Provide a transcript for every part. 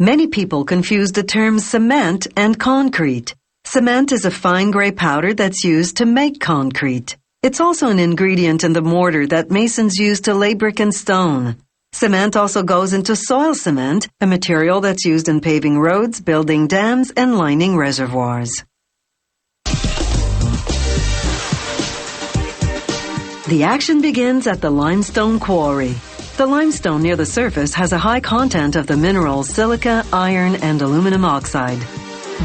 Many people confuse the terms cement and concrete. Cement is a fine gray powder that's used to make concrete. It's also an ingredient in the mortar that masons use to lay brick and stone. Cement also goes into soil cement, a material that's used in paving roads, building dams, and lining reservoirs. The action begins at the limestone quarry. The limestone near the surface has a high content of the minerals silica, iron, and aluminum oxide.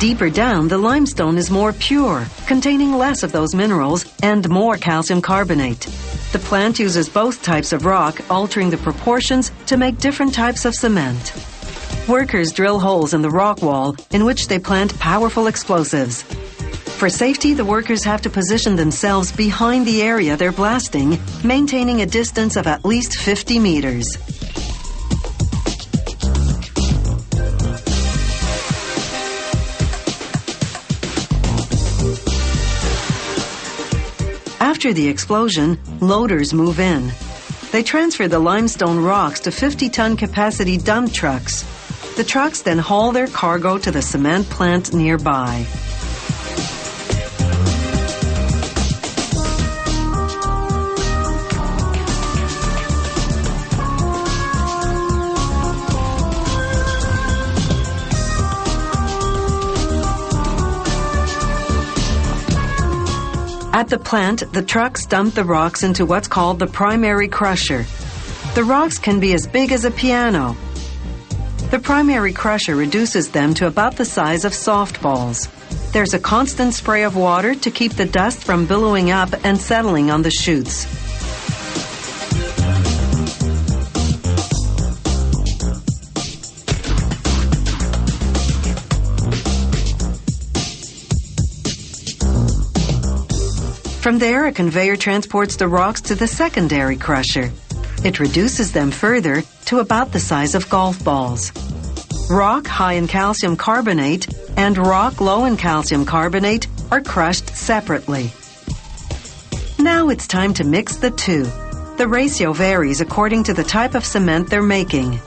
Deeper down, the limestone is more pure, containing less of those minerals and more calcium carbonate. The plant uses both types of rock, altering the proportions to make different types of cement. Workers drill holes in the rock wall in which they plant powerful explosives. For safety, the workers have to position themselves behind the area they're blasting, maintaining a distance of at least 50 meters. After the explosion, loaders move in. They transfer the limestone rocks to 50-ton capacity dump trucks. The trucks then haul their cargo to the cement plant nearby. At the plant, the trucks dump the rocks into what's called the primary crusher. The rocks can be as big as a piano. The primary crusher reduces them to about the size of softballs. There's a constant spray of water to keep the dust from billowing up and settling on the chutes. From there, a conveyor transports the rocks to the secondary crusher. It reduces them further to about the size of golf balls. Rock high in calcium carbonate and rock low in calcium carbonate are crushed separately. Now it's time to mix the two. The ratio varies according to the type of cement they're making.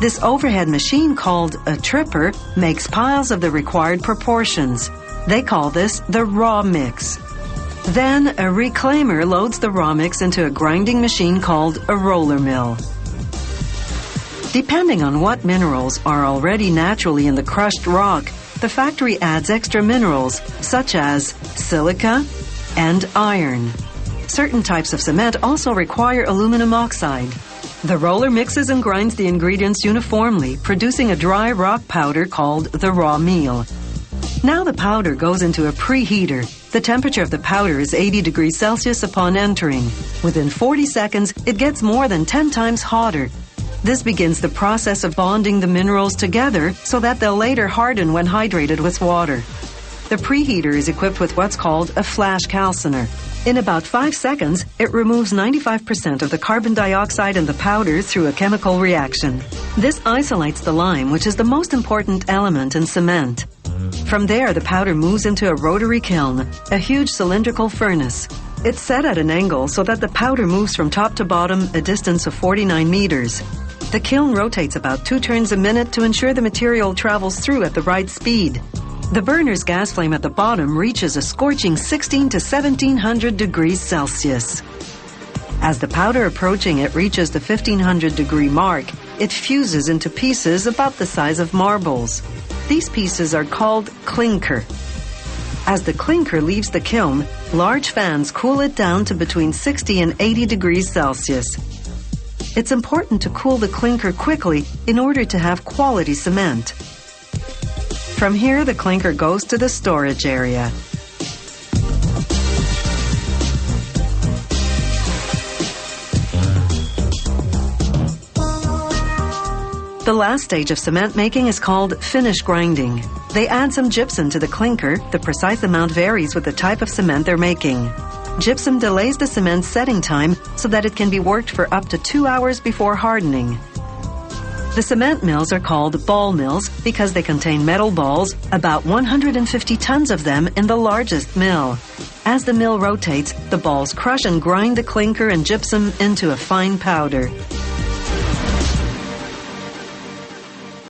This overhead machine called a tripper makes piles of the required proportions. They call this the raw mix. Then a reclaimer loads the raw mix into a grinding machine called a roller mill. Depending on what minerals are already naturally in the crushed rock, the factory adds extra minerals such as silica and iron. Certain types of cement also require aluminum oxide. The roller mixes and grinds the ingredients uniformly, producing a dry rock powder called the raw meal. Now the powder goes into a preheater. The temperature of the powder is 80 degrees Celsius upon entering. Within 40 seconds, it gets more than 10 times hotter. This begins the process of bonding the minerals together so that they'll later harden when hydrated with water. The preheater is equipped with what's called a flash calciner. In about 5 seconds, it removes 95% of the carbon dioxide in the powder through a chemical reaction. This isolates the lime, which is the most important element in cement. From there, the powder moves into a rotary kiln, a huge cylindrical furnace. It's set at an angle so that the powder moves from top to bottom a distance of 49 meters. The kiln rotates about 2 turns a minute to ensure the material travels through at the right speed. The burner's gas flame at the bottom reaches a scorching 16 to 1700 degrees Celsius. As the powder approaching it reaches the 1500 degree mark, it fuses into pieces about the size of marbles. These pieces are called clinker. As the clinker leaves the kiln, large fans cool it down to between 60 and 80 degrees Celsius. It's important to cool the clinker quickly in order to have quality cement. From here, the clinker goes to the storage area. The last stage of cement making is called finish grinding. They add some gypsum to the clinker. The precise amount varies with the type of cement they're making. Gypsum delays the cement's setting time so that it can be worked for up to 2 hours before hardening. The cement mills are called ball mills because they contain metal balls, about 150 tons of them in the largest mill. As the mill rotates, the balls crush and grind the clinker and gypsum into a fine powder.